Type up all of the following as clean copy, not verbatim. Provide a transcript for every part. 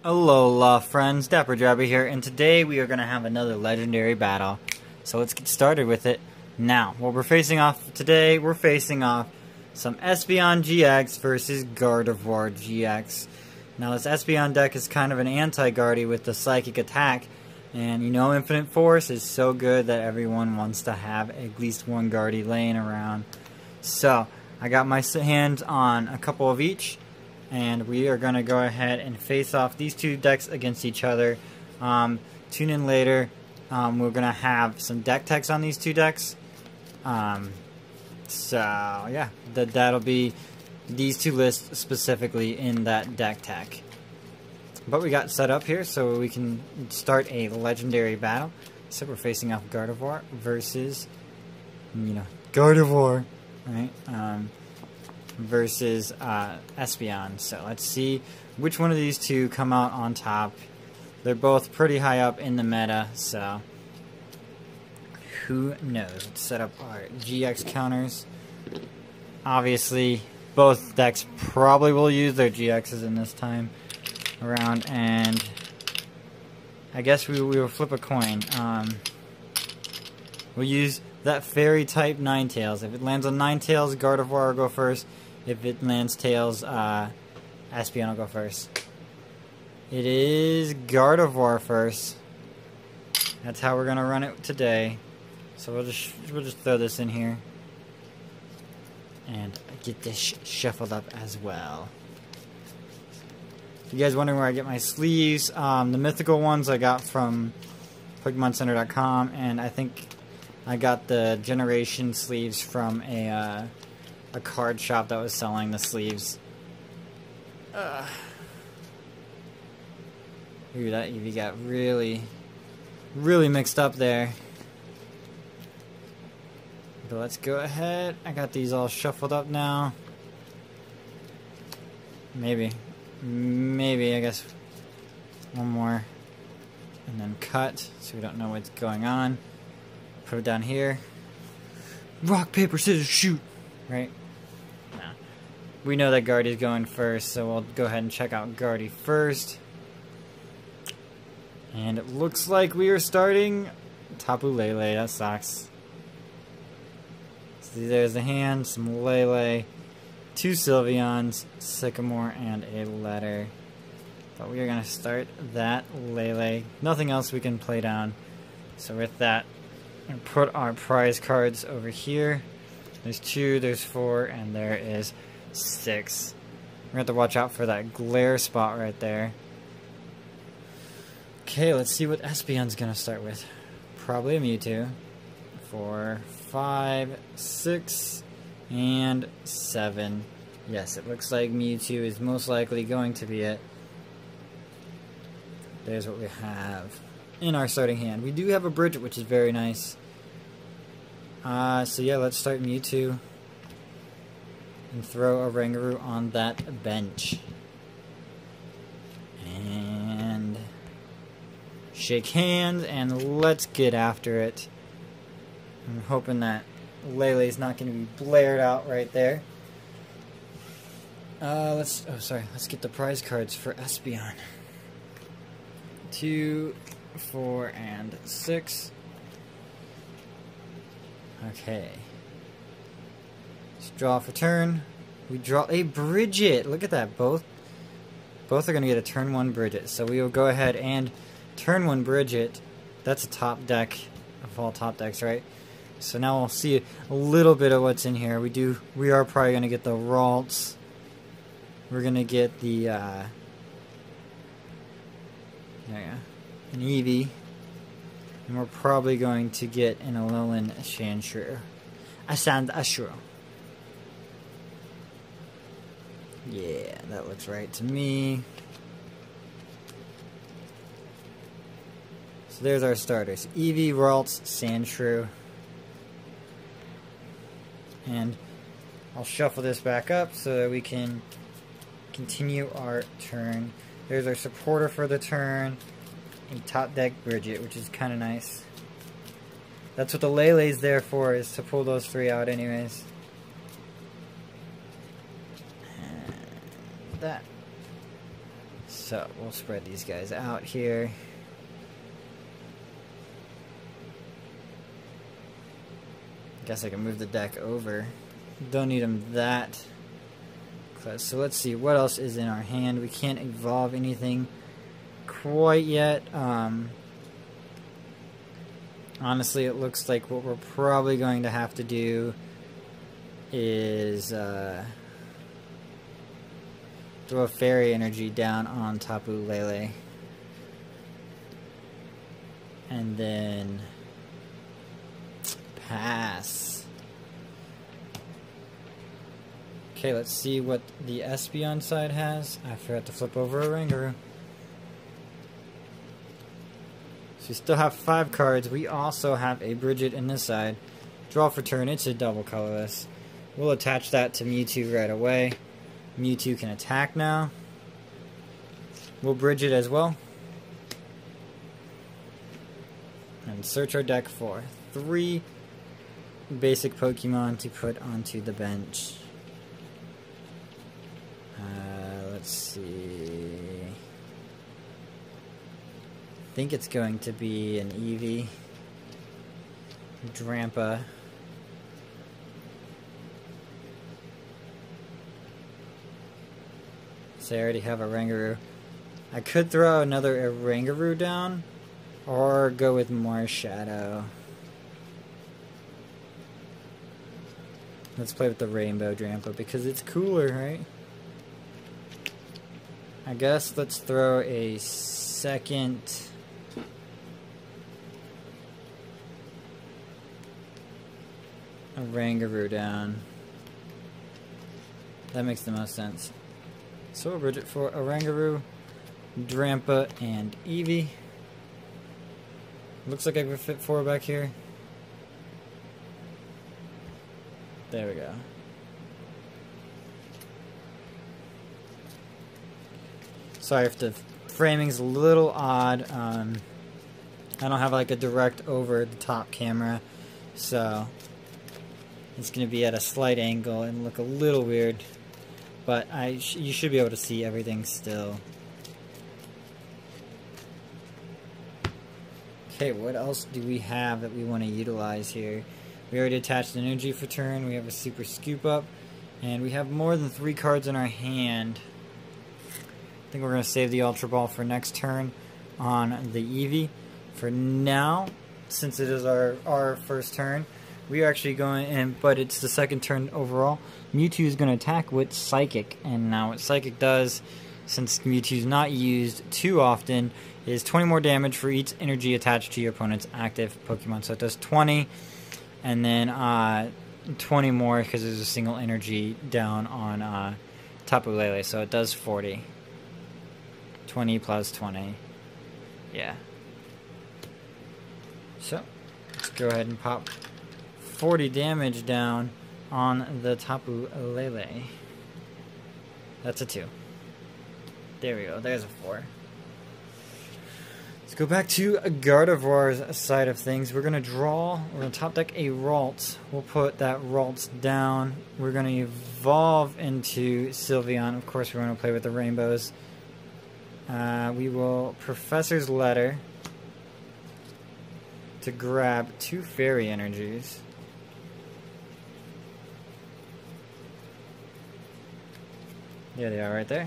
Alola friends, DapperDraby here, and today we are going to have another legendary battle. So let's get started with it now. What we're facing off today, we're facing off some Espeon GX versus Gardevoir GX. Now this Espeon deck is kind of an anti-Guardy with the Psychic Attack, and you know Infinite Force is so good that everyone wants to have at least one Guardy laying around. So I got my hands on a couple of each, and we are going to go ahead and face off these two decks against each other. Tune in later. We're going to have some deck techs on these two decks. So, yeah, that'll be these two lists specifically in that deck tech. But we got set up here so we can start a legendary battle. So we're facing off Gardevoir versus, Gardevoir, right? Versus Espeon. So let's see which one of these two come out on top. They're both pretty high up in the meta, so who knows. Let's set up our GX counters. Obviously, both decks probably will use their GXs in this time around, and I guess we will flip a coin. We'll use that fairy type Ninetales. If it lands on Ninetales, Gardevoir will go first. If it lands Tails, Espeon will go first. It is Gardevoir first. That's how we're gonna run it today. So we'll just throw this in here and get this shuffled up as well. If you guys wondering where I get my sleeves, the mythical ones I got from PokemonCenter.com, and I think I got the generation sleeves from a card shop that was selling the sleeves. Ooh, that Eevee got really mixed up there. But let's go ahead. I got these all shuffled up now. Maybe, I guess one more. And then cut, so we don't know what's going on. Put it down here. Rock, paper, scissors, shoot! Right? No. We know that Guardy's going first, so we'll go ahead and check out Guardy first. And it looks like we are starting Tapu Lele. That sucks. So there's the hand, some Lele, two Sylveons, Sycamore, and a letter. But we are going to start that Lele. Nothing else we can play down. So with that, I'm going to put our prize cards over here. There's 2, there's 4, and there is 6. We're going to have to watch out for that glare spot right there. Okay, let's see what Espeon's going to start with. Probably a Mewtwo. 4, 5, 6, and 7. Yes, it looks like Mewtwo is most likely going to be it. There's what we have in our starting hand. We do have a Bridget, which is very nice. So yeah, let's start Mewtwo and throw a Rangaroo on that bench. And shake hands and let's get after it. I'm hoping that Lele's not going to be blared out right there. Let's get the prize cards for Espeon. 2, 4, and 6. Okay. Let's draw for turn. We draw a Bridget. Look at that. Both are going to get a turn 1 Bridget. So we will go ahead and turn 1 Bridget. That's a top deck of all top decks, right? So now we'll see a little bit of what's in here. We are probably going to get the Ralts. We're going to get the there you go, an Eevee. And we're probably going to get an Alolan Sandshrew. Ashura. Yeah, that looks right to me. So there's our starters. Eevee, Ralts, Sandshrew. And I'll shuffle this back up so that we can continue our turn. There's our supporter for the turn. A top deck Bridget, which is kind of nice. That's what the Lele's there for, is to pull those 3 out anyways. And that. So we'll spread these guys out here. Guess I can move the deck over. Don't need them that close. So let's see what else is in our hand. We can't evolve anything quite yet. Honestly, it looks like what we're probably going to have to do is throw a fairy energy down on Tapu Lele. And then pass. Okay, let's see what the Espeon side has. I forgot to flip over a Rangaroo. So we still have 5 cards. We also have a Bridget in this side. Draw for turn. It's a double colorless. We'll attach that to Mewtwo right away. Mewtwo can attack now. We'll bridge it as well. And search our deck for 3 basic Pokemon to put onto the bench. Let's see. I think it's going to be an Eevee, Drampa, so I already have a Rangaroo. I could throw another Rangaroo down, or go with more Shadow. Let's play with the Rainbow Drampa because it's cooler, right? I guess let's throw a second Rangaroo down. That makes the most sense. So we'll bridge it for a Rangaroo, Drampa, and Eevee. Looks like I can fit 4 back here. There we go. Sorry if the framing's a little odd. I don't have like a direct over the top camera, so it's going to be at a slight angle and look a little weird, but you should be able to see everything still. Okay, what else do we have that we want to utilize here? We already attached an energy for turn, we have a super scoop up, and we have more than 3 cards in our hand. I think we're going to save the Ultra Ball for next turn on the Eevee. For now, since it is our first turn, we are actually going in, but it's the second turn overall. Mewtwo is going to attack with Psychic, and now what Psychic does, since Mewtwo is not used too often, is 20 more damage for each energy attached to your opponent's active Pokemon. So it does 20, and then 20 more because there's a single energy down on Tapu Lele, so it does 40. 20 plus 20. Yeah. So, let's go ahead and pop 40 damage down on the Tapu Lele. That's a 2. There we go. There's a 4. Let's go back to Gardevoir's side of things. We're going to top deck a Ralts. We'll put that Ralts down. We're going to evolve into Sylveon. Of course, we're going to play with the rainbows. We will Professor's Letter to grab 2 Fairy Energies. There they are right there.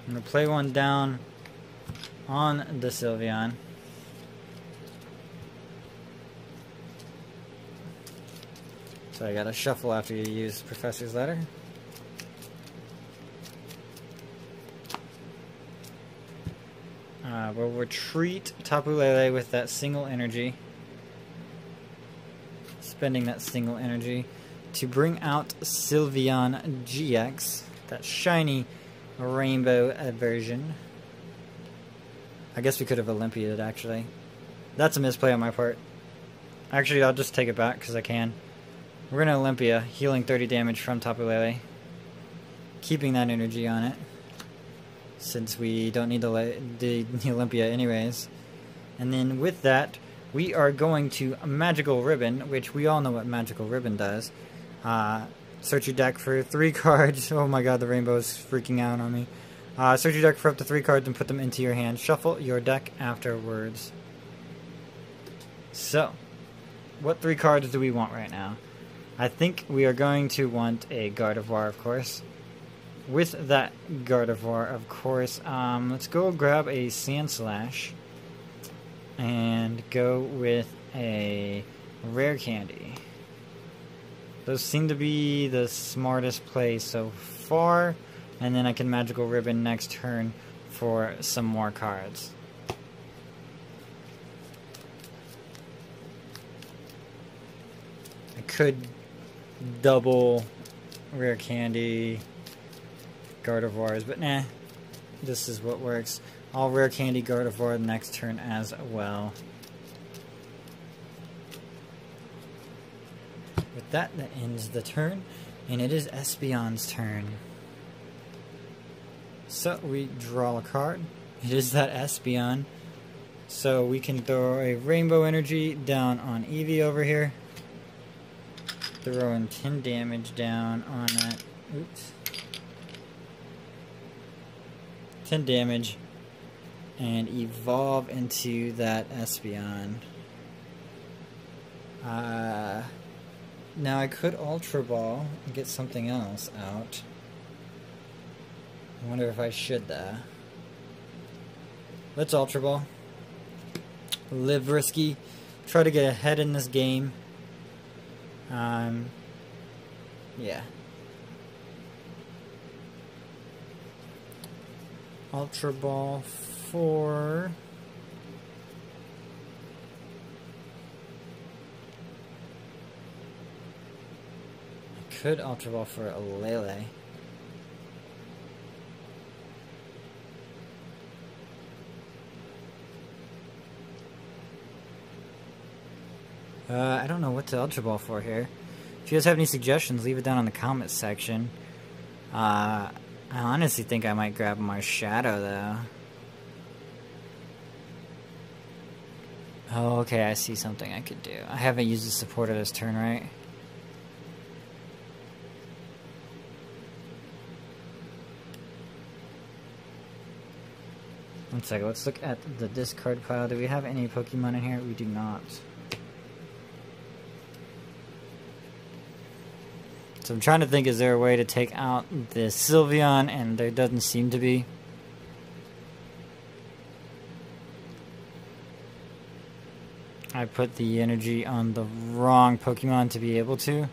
I'm going to play one down on the Sylveon. So I gotta shuffle after you use Professor's Letter. We'll retreat Tapu Lele with that single energy. Spending that single energy to bring out Espeon GX, that shiny rainbow version. I guess we could have Olympia'd actually. That's a misplay on my part. Actually, I'll just take it back because I can. We're going to Olympia, healing 30 damage from Tapu Lele. Keeping that energy on it, since we don't need the Olympia anyways. And then with that, we are going to Magical Ribbon, which we all know what Magical Ribbon does. Search your deck for 3 cards. Oh my god, the rainbow is freaking out on me. Search your deck for up to 3 cards and put them into your hand. Shuffle your deck afterwards. So, what 3 cards do we want right now? I think we are going to want a Gardevoir, of course. With that Gardevoir, of course, let's go grab a Sandslash and go with a Rare Candy. Those seem to be the smartest play so far, and then I can Magical Ribbon next turn for some more cards. I could double Rare Candy Gardevoirs, but nah, this is what works. I'll Rare Candy Gardevoir next turn as well. With that ends the turn, and it is Espeon's turn. So we draw a card. It is that Espeon. So we can throw a Rainbow Energy down on Eevee over here. Throwing 10 damage down on that. Oops. 10 damage. And evolve into that Espeon. Now I could Ultra Ball and get something else out. I wonder if I should though. Let's Ultra Ball. Live risky. Try to get ahead in this game. Yeah. Ultra Ball for... I could Ultra Ball for a Lele. I don't know what to Ultra Ball for here. If you guys have any suggestions, leave it down in the comments section. I honestly think I might grab Marshadow though. Oh, okay, I see something I could do. I haven't used the supporter this turn, right? One second, let's look at the discard pile. Do we have any Pokemon in here? We do not. So I'm trying to think, is there a way to take out the Sylveon, and there doesn't seem to be. I put the energy on the wrong Pokemon to be able to.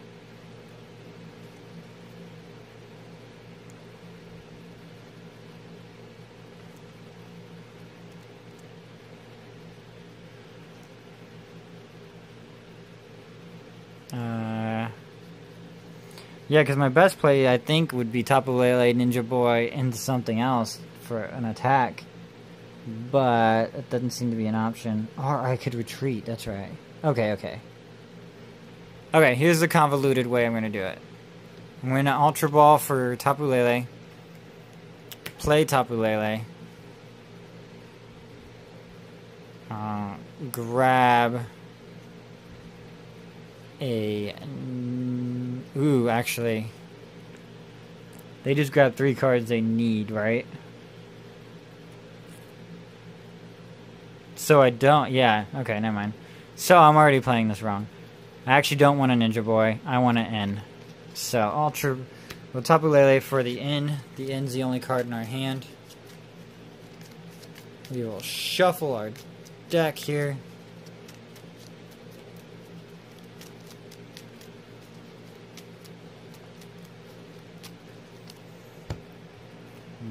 Yeah, because my best play, I think, would be Tapu Lele, Ninja Boy, into something else for an attack. But it doesn't seem to be an option. Or I could retreat, that's right. Okay, okay. Okay, here's the convoluted way I'm going to do it. I'm going to Ultra Ball for Tapu Lele. Play Tapu Lele. Grab a... Ooh, actually. They just grab 3 cards they need, right? So I don't... Yeah, okay, never mind. So I'm already playing this wrong. I actually don't want a Ninja Boy. I want an N. So Ultra... We'll Tapu Lele for the N. The N's the only card in our hand. We will shuffle our deck here.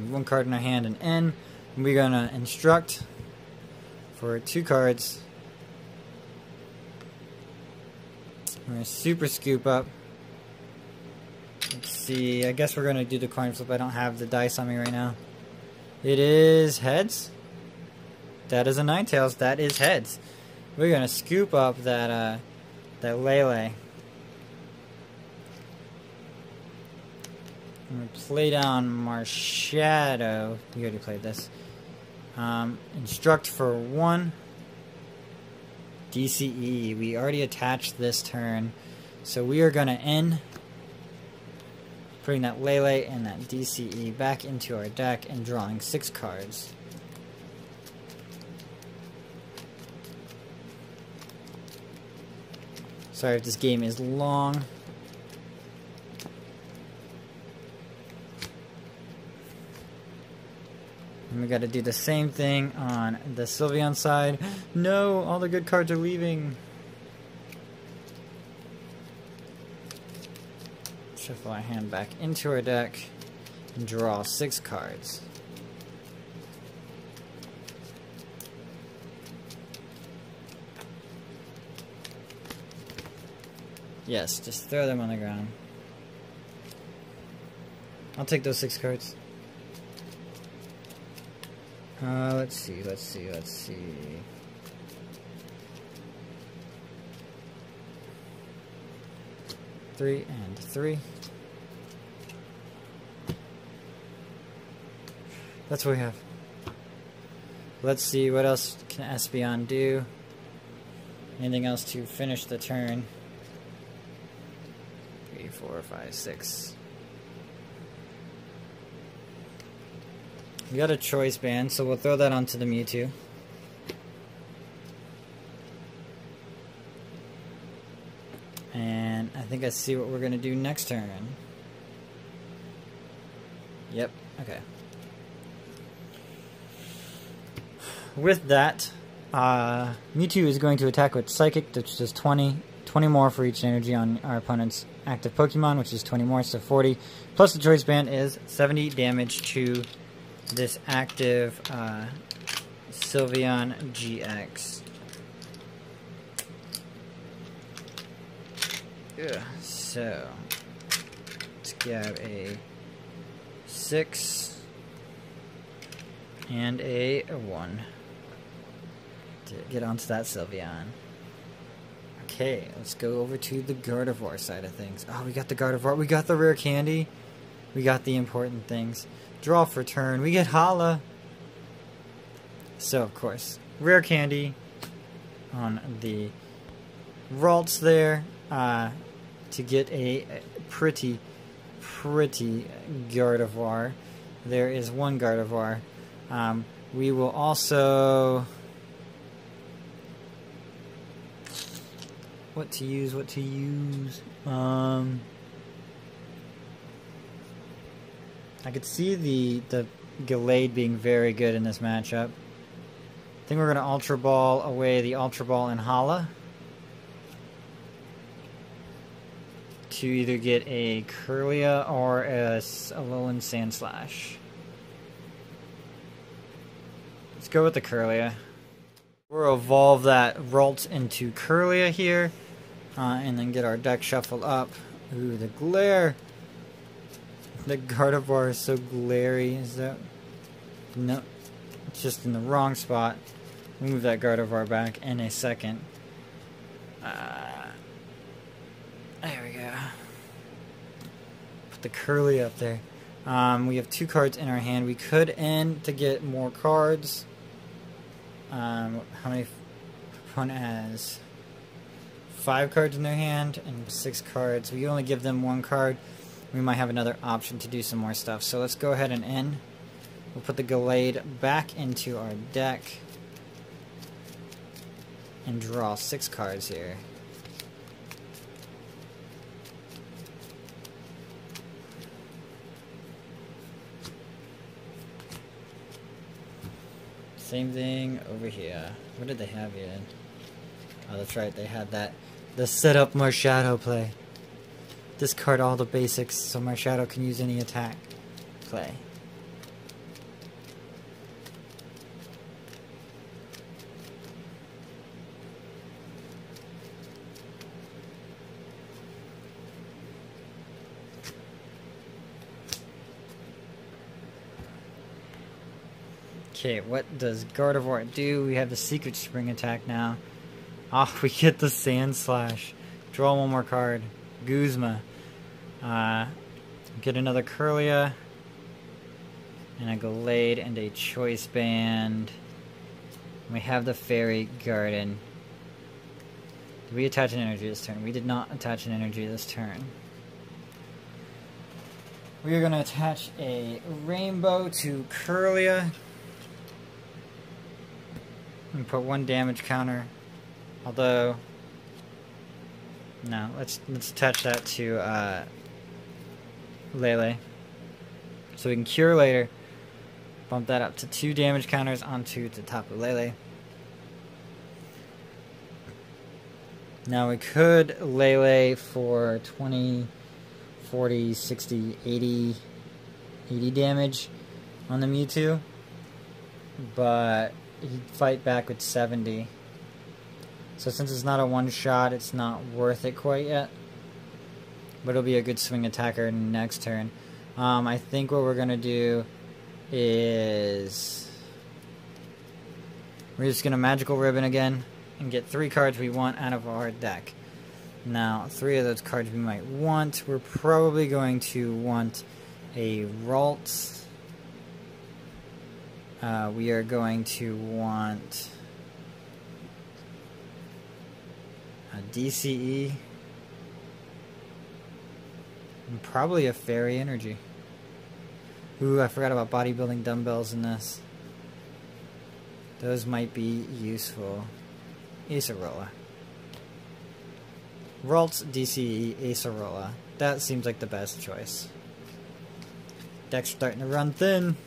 One card in our hand, an N. And we're gonna instruct for 2 cards. We're gonna super scoop up. Let's see, I guess we're gonna do the coin flip. I don't have the dice on me right now. It is heads. That is a Ninetales. That is heads. We're gonna scoop up that Lele. I'm going to play down Marshadow. We already played this. Instruct for 1. DCE. We already attached this turn. So we are going to end. putting that Lele and that DCE back into our deck and drawing 6 cards. Sorry if this game is long. And we gotta do the same thing on the Sylveon side. No, all the good cards are leaving. Shuffle our hand back into our deck and draw 6 cards. Yes, just throw them on the ground. I'll take those 6 cards. Let's see. 3 and 3. That's what we have. Let's see what else can Espeon do. Anything else to finish the turn? 3, 4, 5, 6. We got a choice band, so we'll throw that onto the Mewtwo. And I think I see what we're going to do next turn. Yep, okay. With that, Mewtwo is going to attack with Psychic, which is 20 more for each energy on our opponent's active Pokemon, which is 20 more, so 40. Plus the choice band is 70 damage to this active Sylveon GX. So let's grab a 6 and a 1 to get onto that Sylveon. Okay, let's go over to the Gardevoir side of things. Oh, we got the Gardevoir. We got the rare candy. We got the important things. Draw for turn. We get Hala. So, of course, rare candy on the Ralts there to get a pretty Gardevoir. There is one Gardevoir. We will also... What to use? I could see the Gallade being very good in this matchup. I think we're going to Ultra Ball away the Ultra Ball and Hala to either get a Kirlia or a Alolan Sandslash. Let's go with the Kirlia. We'll evolve that Ralts into Kirlia here, and then get our deck shuffled up. Ooh, the glare! The Gardevoir is so glary. Is that... No. It's just in the wrong spot. Move that Gardevoir back in a second. There we go. Put the Kirlia up there. We have 2 cards in our hand. We could end to get more cards. How many? Opponent has 5 cards in their hand and 6 cards. We only give them 1 card. We might have another option to do some more stuff. So let's go ahead and end. We'll put the Gallade back into our deck and draw 6 cards here. Same thing over here. What did they have here? Oh, that's right. They had that. The setup Marshadow play. Discard all the basics so Marshadow can use any attack play. Okay, what does Gardevoir do? We have the Secret Spring attack now. Oh, we get the Sand Slash. Draw 1 more card. Guzma. Get another Kirlia. And a Gallade and a Choice Band. We have the Fairy Garden. Did we attach an energy this turn? We did not attach an energy this turn. We are going to attach a rainbow to Curlia. And put 1 damage counter. Although, no, let's attach that to Lele. So we can cure later. Bump that up to 2 damage counters onto the top of Lele. Now we could Lele for 20, 40, 60, 80 damage on the Mewtwo. But he'd fight back with 70. So since it's not a one-shot, it's not worth it quite yet. But it'll be a good swing attacker next turn. I think what we're going to do is we're just going to Magical Ribbon again and get 3 cards we want out of our deck. Now, 3 of those cards we might want. We're probably going to want a Ralts. We are going to want a DCE. And probably a Fairy Energy. Ooh, I forgot about bodybuilding dumbbells in this. Those might be useful. Acerola. Ralts, DCE, Acerola. That seems like the best choice. Deck's starting to run thin.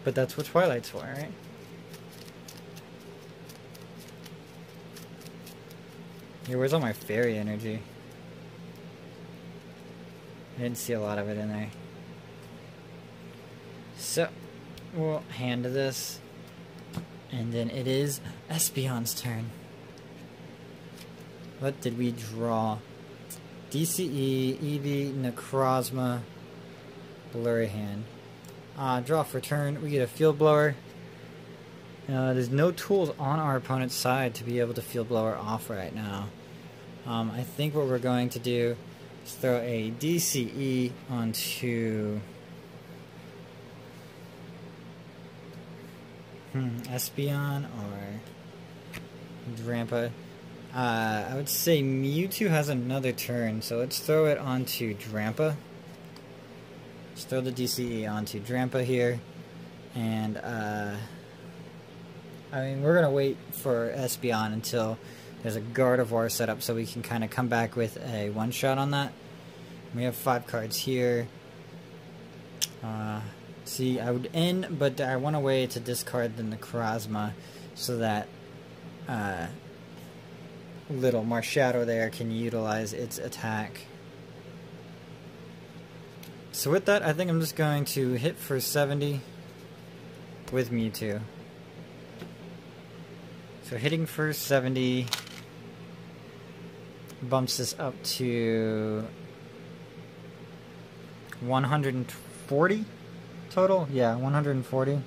But that's what Twilight's for, right? Here, where's all my Fairy Energy? I didn't see a lot of it in there. So, we'll hand this. And then it is Espeon's turn. What did we draw? DCE, Eevee, Necrozma, Blurry Hand. Draw for turn. We get a Field Blower. There's no tools on our opponent's side to be able to Field Blower off right now. I think what we're going to do is throw a DCE onto Espeon or Drampa. I would say Mewtwo has another turn, so let's throw it onto Drampa. Let's throw the DCE onto Drampa here. And, I mean, we're going to wait for Espeon until there's a Gardevoir set up so we can kind of come back with a one-shot on that. We have 5 cards here. See, I would end, but I want a way to discard the Necrozma so that little Marshadow there can utilize its attack. So with that, I think I'm just going to hit for 70 with Mewtwo. So hitting for 70 bumps this up to 140 total? Yeah, 140.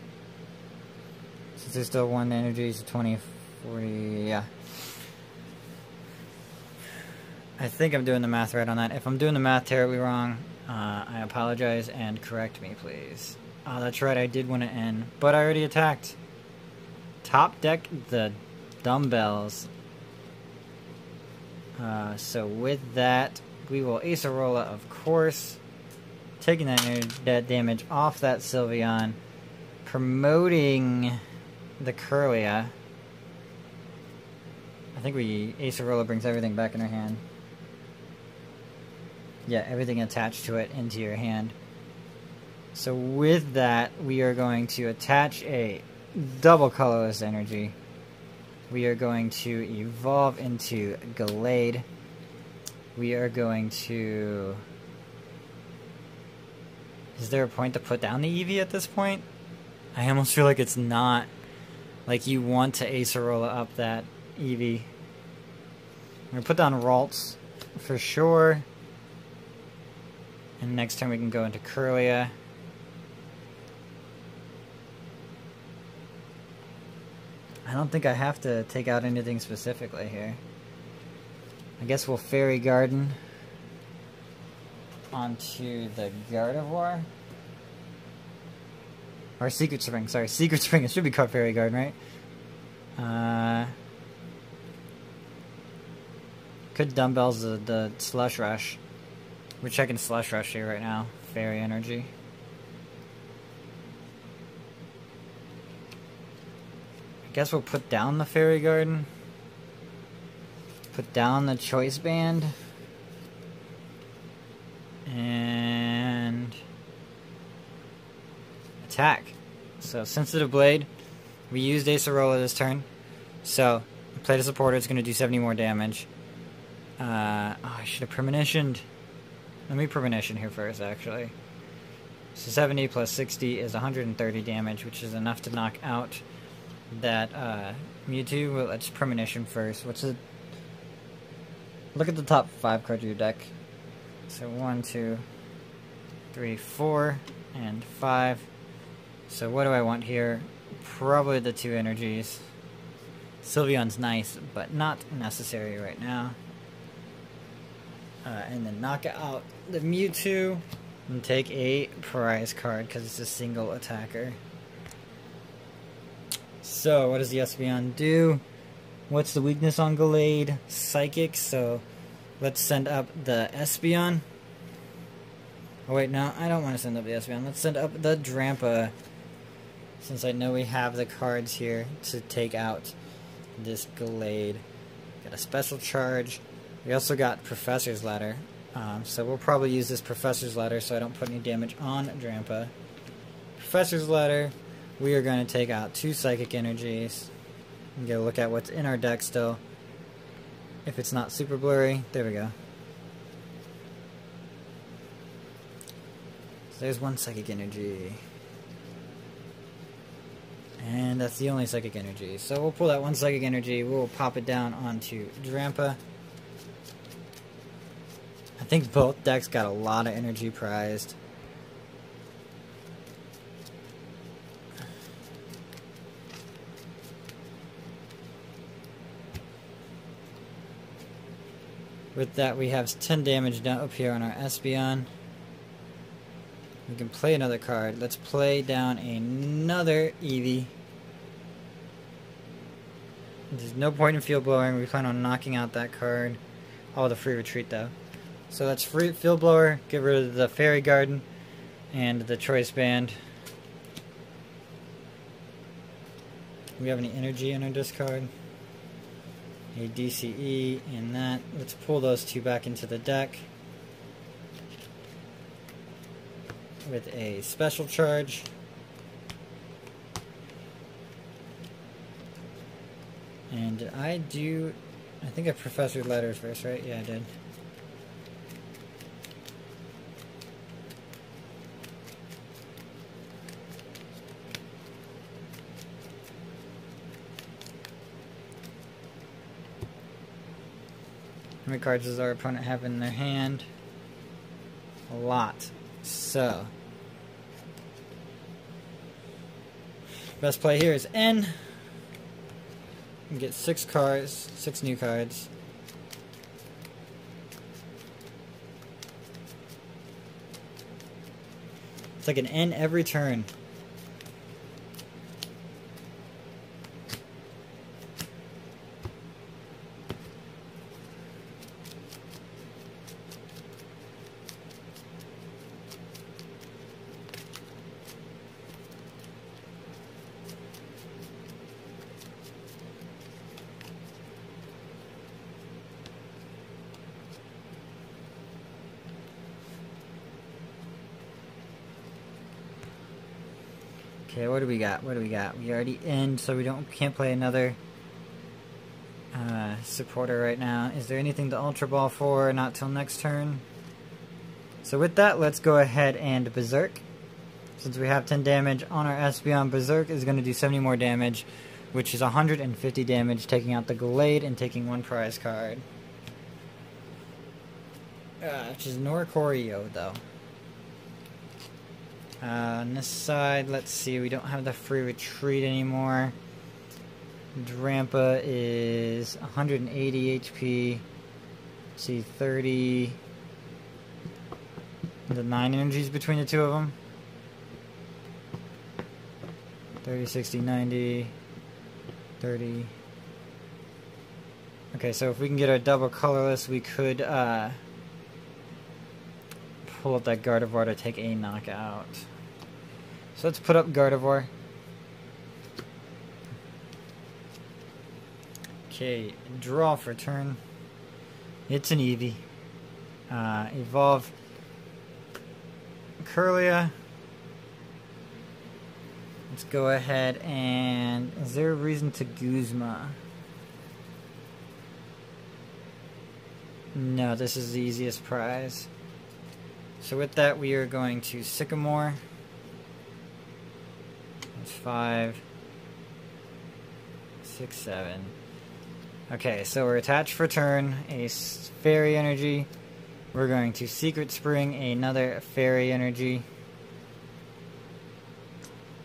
Since there's still 1 energy, so 20, 40, yeah. I think I'm doing the math right on that. If I'm doing the math terribly wrong, I apologize and correct me, please. Oh, that's right, I did want to end, but I already attacked. Top deck the dumbbells. So with that, we will Acerola, of course. Taking that damage off that Sylveon. Promoting the Curlia. I think Acerola brings everything back in her hand. Yeah, everything attached to it into your hand. So with that, we are going to attach a double colorless energy. We are going to evolve into Gallade. We are going to... Is there a point to put down the Eevee at this point? I almost feel like it's not. Like you want to Acerola up that Eevee. I'm going to put down Ralts for sure. And next turn we can go into Curlia. I don't think I have to take out anything specifically here. I guess we'll Fairy Garden onto the Gardevoir. Or Secret Spring, sorry, Secret Spring. It should be called Fairy Garden, right? Could Dumbbells the Slush Rush. We're checking Slush Rush here right now. Fairy Energy. I guess we'll put down the Fairy Garden. Put down the Choice Band. And attack. So Sensitive Blade. We used Acerola this turn. So play the supporter, it's going to do 70 more damage. I should have premonitioned. Let me premonition here first, actually. So 70 plus 60 is 130 damage, which is enough to knock out that Mewtwo. Well, let's premonition first. What's it? Look at the top 5 cards of your deck. So 1, 2, 3, 4, and 5. So what do I want here? Probably the 2 energies. Sylveon's nice, but not necessary right now. And then knock out the Mewtwo and take a prize card because it's a single attacker. So what does the Espeon do? What's the weakness on Gallade? Psychic, so let's send up the Espeon. Oh wait, no, I don't want to send up the Espeon. Let's send up the Drampa, since I know we have the cards here to take out this Gallade. Got a special charge. We also got Professor's Ladder, so we'll probably use this Professor's Ladder so I don't put any damage on Drampa. Professor's Ladder, we are going to take out 2 Psychic Energies and get a look at what's in our deck still. If it's not super blurry, there we go. So there's 1 Psychic Energy. And that's the only Psychic Energy. So we'll pull that 1 Psychic Energy, we'll pop it down onto Drampa. I think both decks got a lot of energy prized. With that, we have 10 damage down up here on our Espeon. We can play another card. Let's play down another Eevee. There's no point in Field Blowing. We plan on knocking out that card. Oh, the free retreat though. So that's free Field Blower, get rid of the Fairy Garden and the Choice Band. Do we have any energy in our discard? A DCE and that. Let's pull those 2 back into the deck with a special charge. And did I do... I think I Professor's Ladder first, right? Yeah, I did. How many cards does our opponent have in their hand? A lot. So, best play here is N. And get 6 cards, 6 new cards. It's like an N every turn. Okay, what do we got? What do we got? We already end, so we can't play another supporter right now. Is there anything to Ultra Ball for? Not till next turn. So with that, let's go ahead and Berserk. Since we have 10 damage on our Espeon, Berserk is going to do 70 more damage, which is 150 damage, taking out the Gallade and taking 1 prize card. Which is Norikorio, though. On this side, let's see, we don't have the free retreat anymore. Drampa is 180 HP. Let's see, 30. The 9 energies between the 2 of them. 30, 60, 90, 30. Okay, so if we can get our double colorless, we could pull up that Gardevoir to take a knockout. So let's put up Gardevoir. Okay, draw for turn. It's an Eevee. Evolve Curlia. Let's go ahead and... Is there a reason to Guzma? No, this is the easiest prize. So with that, we are going to Sycamore. That's 5, 6, 7. Okay, so we're attached for turn, a Fairy Energy. We're going to Secret Spring, another Fairy Energy.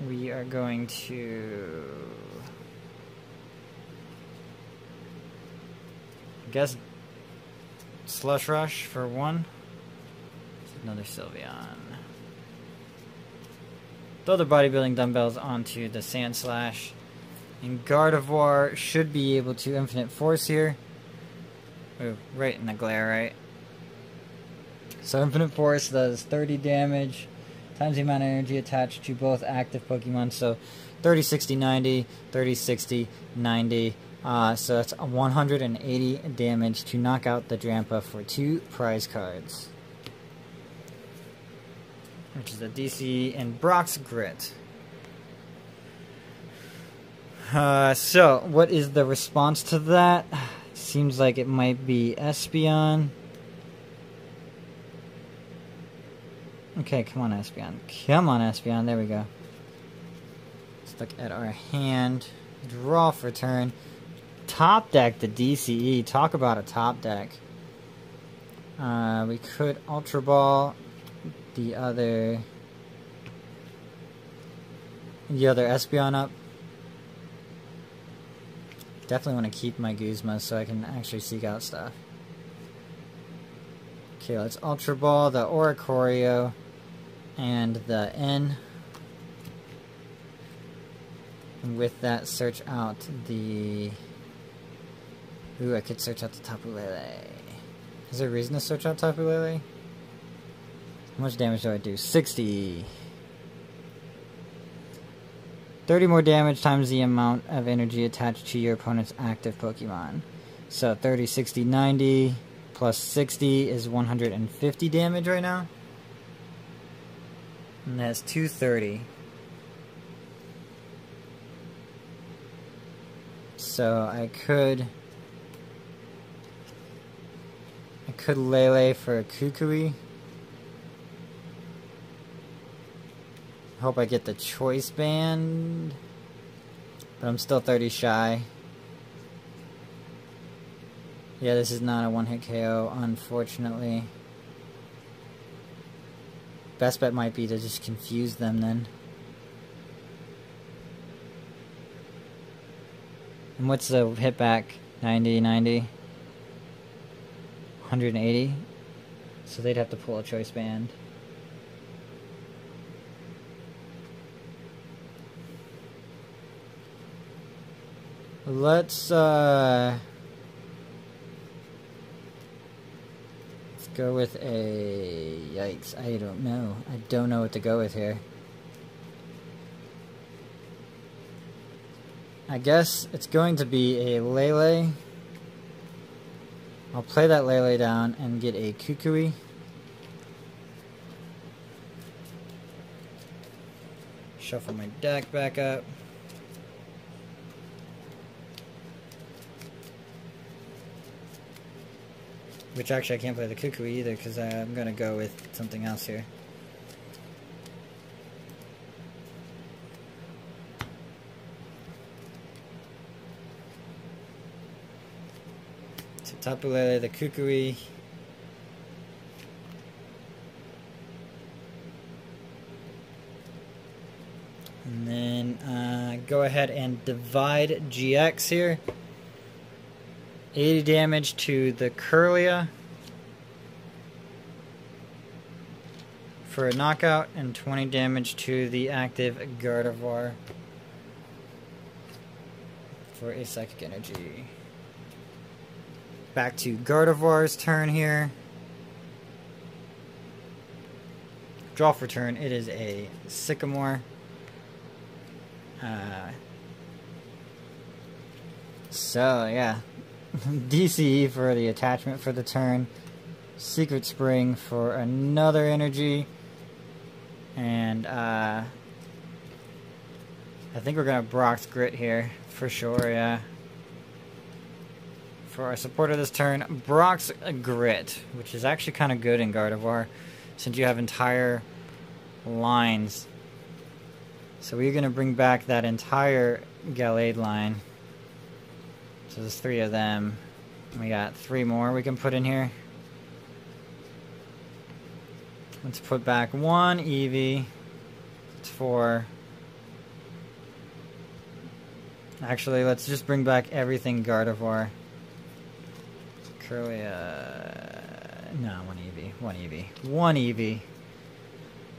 We are going to... I guess Slush Rush for 1. Another Sylveon. Throw the bodybuilding dumbbells onto the Sand Slash. And Gardevoir should be able to Infinite Force here. Ooh, right in the glare, right? So Infinite Force does 30 damage times the amount of energy attached to both active Pokemon. So 30, 60, 90, 30, 60, 90. So that's 180 damage to knock out the Drampa for 2 prize cards. Which is the DC and Brock's Grit. So, what is the response to that? Seems like it might be Espeon. Okay, come on, Espeon. Come on, Espeon. There we go. Let's look at our hand. Draw for turn. Top deck the DCE. Talk about a top deck. We could Ultra Ball the other Espeon up. Definitely want to keep my Guzma so I can actually seek out stuff. Okay, let's Ultra Ball the Oricorio and the N. And with that, search out the... Ooh, I could search out the Tapu Lele. Is there a reason to search out Tapu Lele? How much damage do I do? 60. 30 more damage times the amount of energy attached to your opponent's active Pokemon. So 30, 60, 90 plus 60 is 150 damage right now. And that's 230. So I could Lele for a Kukui. Hope I get the choice band, but I'm still 30 shy. Yeah, this is not a one-hit KO, unfortunately. Best bet might be to just confuse them then. And what's the hit back? 90, 90? 180? So they'd have to pull a choice band. Let's go with a... Yikes, I don't know. I don't know what to go with here. I guess it's going to be a Lele. I'll play that Lele down and get a Kukui. Shuffle my deck back up. Which actually I can't play the Kukui either because I'm going to go with something else here. So Tapu Lele, the Kukui. And then go ahead and divide GX here. 80 damage to the Curlia for a knockout, and 20 damage to the active Gardevoir for a psychic energy. Back to Gardevoir's turn here. Draw for turn. It is a Sycamore. So yeah, DCE for the attachment for the turn. Secret Spring for another energy. And I think we're gonna Brock's Grit here for sure. Yeah. For our supporter this turn, Brock's Grit, which is actually kind of good in Gardevoir, since you have entire lines. So we're going to bring back that entire Gallade line. So there's 3 of them. We got 3 more we can put in here. Let's put back 1 Eevee. It's 4. Actually, let's just bring back everything Gardevoir. Curly, no, 1 Eevee, 1 Eevee, 1 Eevee.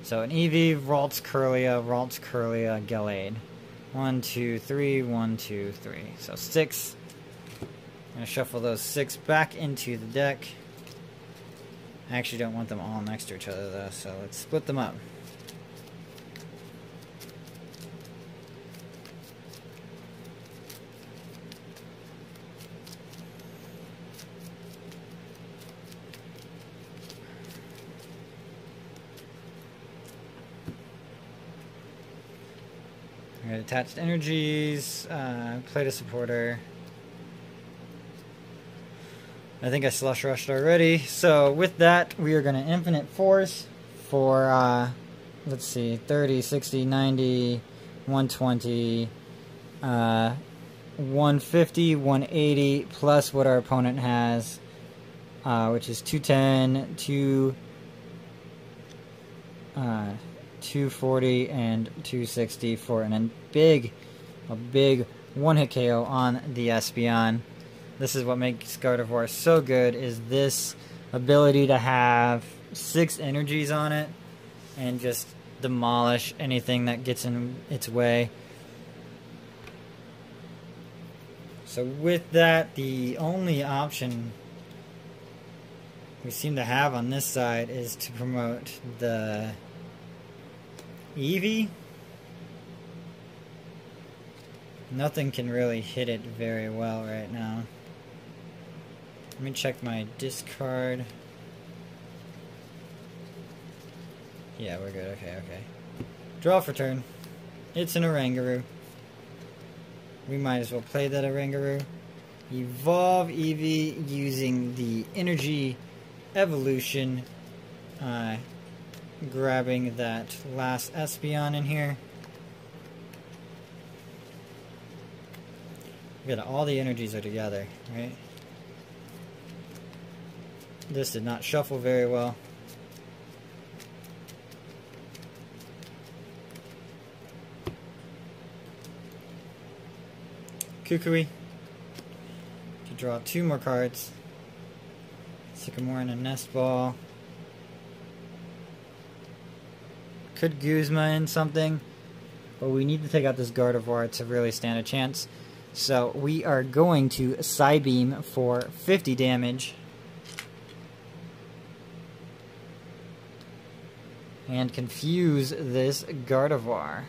So an Eevee, Ralts, Curlia, Gallade. 1, 2, 3, 1, 2, 3. So 6. I'm going to shuffle those 6 back into the deck. I actually don't want them all next to each other though, so let's split them up. Alright, attached energies, played a supporter. I think I slush rushed already. So with that, we are going to Infinite Force for, let's see, 30, 60, 90, 120, 150, 180, plus what our opponent has, which is 210, 240 and 260 for a big one-hit KO on the Espeon. This is what makes Gardevoir so good, is this ability to have 6 energies on it and just demolish anything that gets in its way. So with that, the only option we seem to have on this side is to promote the Eevee. Nothing can really hit it very well right now. Let me check my discard. Yeah, we're good. Okay. Draw for turn. It's an Oranguru. We might as well play that Oranguru. Evolve Eevee using the Energy Evolution. Grabbing that last Espeon in here. Good, all the energies are together, right? This did not shuffle very well. Kukui. To draw 2 more cards. Sycamore and a Nest Ball. Could Guzma in something, but we need to take out this Gardevoir to really stand a chance. So we are going to Psybeam for 50 damage. And confuse this Gardevoir.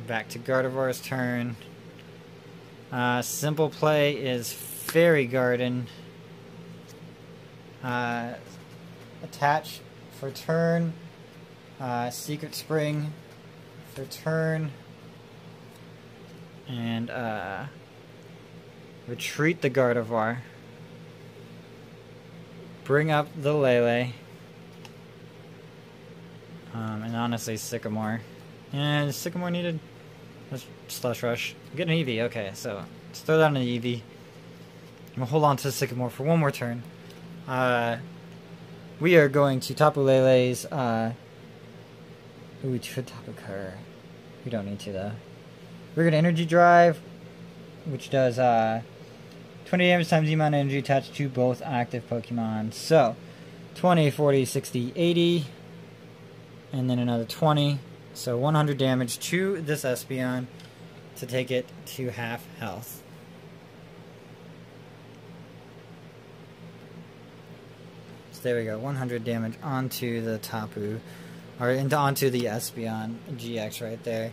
Back to Gardevoir's turn. Simple play is Fairy Garden. Attach for turn. Secret Spring for turn. And retreat the Gardevoir. Bring up the Lele. And honestly, Sycamore. And Sycamore needed. Let's Slush Rush. Get an Eevee. Okay, so let's throw down an Eevee. And we'll hold on to Sycamore for one more turn. We are going to Tapu Lele's. We should Tapu Kerr. We don't need to though. We're going to Energy Drive, which does 20 damage times the amount of energy attached to both active Pokemon. So 20, 40, 60, 80. And then another 20. So 100 damage to this Espeon to take it to half health. There we go. 100 damage onto the Tapu, or onto the Espeon GX right there.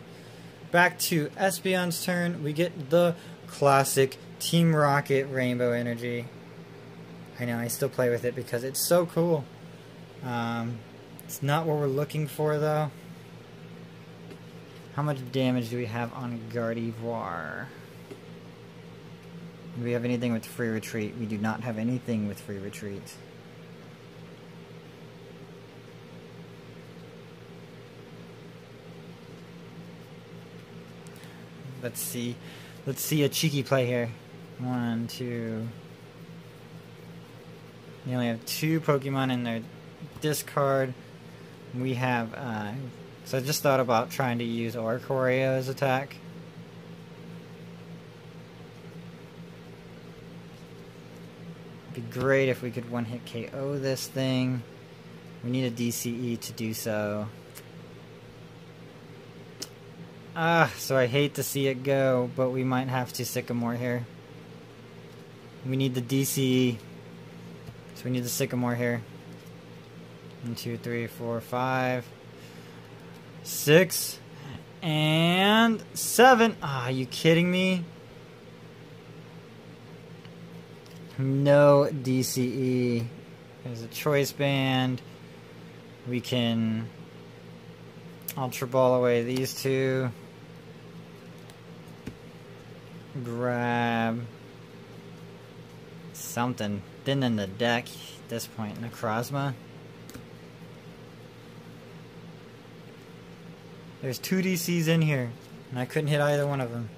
Back to Espeon's turn. We get the classic Team Rocket Rainbow Energy. I know, I still play with it because it's so cool. It's not what we're looking for, though. How much damage do we have on Gardevoir? Do we have anything with free retreat? We do not have anything with free retreat. Let's see. Let's see a cheeky play here. 1, 2. They only have 2 Pokemon in their discard. We have, so I just thought about trying to use Oricorio as attack. It'd be great if we could one-hit KO this thing. We need a DCE to do so. So I hate to see it go, but we might have to Sycamore here. We need the DCE. So we need the Sycamore here. 1, 2, 3, 4, 5, 6, and 7. Are you kidding me? No DCE. There's a choice band. We can Ultra Ball away these 2. Grab something thin in the deck at this point. Necrozma. There's 2 DCs in here, and I couldn't hit either one of them.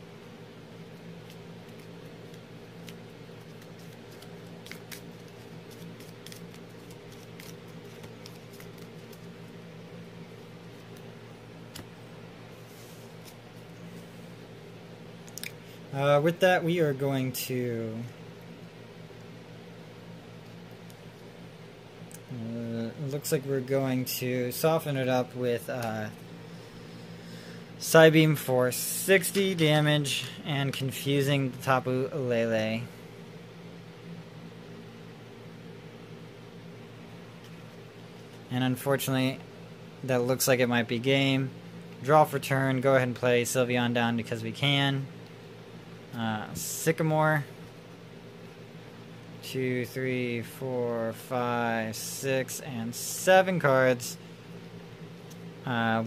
With that, we are going to it looks like we're going to soften it up with Psybeam for 60 damage and confusing the Tapu Lele. And unfortunately, that looks like it might be game. Draw for turn. Go ahead and play Sylveon down because we can. Sycamore. 2, 3, 4, 5, 6, and 7 cards.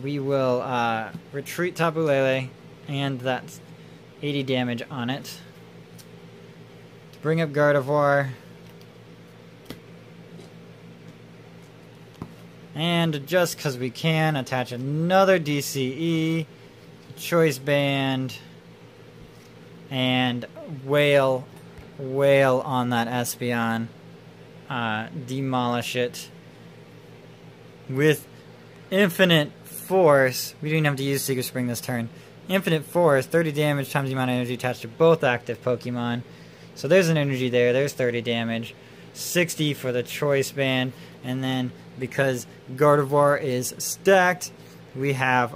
We will retreat Tapu Lele, and that's 80 damage on it. Bring up Gardevoir. And just because we can, attach another DCE, Choice Band, and wail on that Espeon. Demolish it with Infinite Force. We didn't have to use Secret Spring this turn. Infinite Force, 30 damage times the amount of energy attached to both active Pokemon. So there's an energy there. There's 30 damage. 60 for the Choice Band. And then because Gardevoir is stacked, we have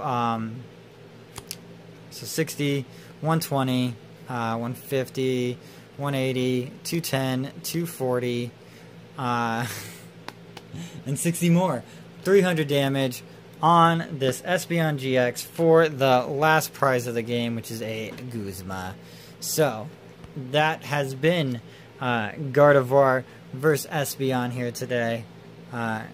so 60, 120, 150, 180, 210, 240, and 60 more. 300 damage on this Espeon GX for the last prize of the game, which is a Guzma. So, that has been Gardevoir versus Espeon here today. I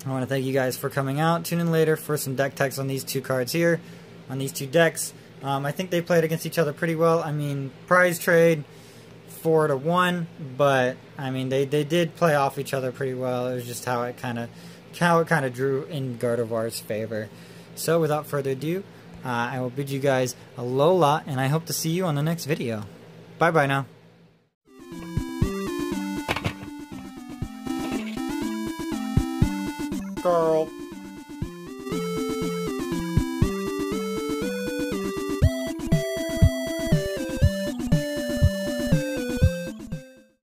want to thank you guys for coming out. Tune in later for some deck techs on these 2 cards here, on these 2 decks. I think they played against each other pretty well. I mean, prize trade 4-1, but I mean they did play off each other pretty well. It was just how it kind of drew in Gardevoir's favor. So without further ado, I will bid you guys alola, and I hope to see you on the next video. Bye bye now. Girl.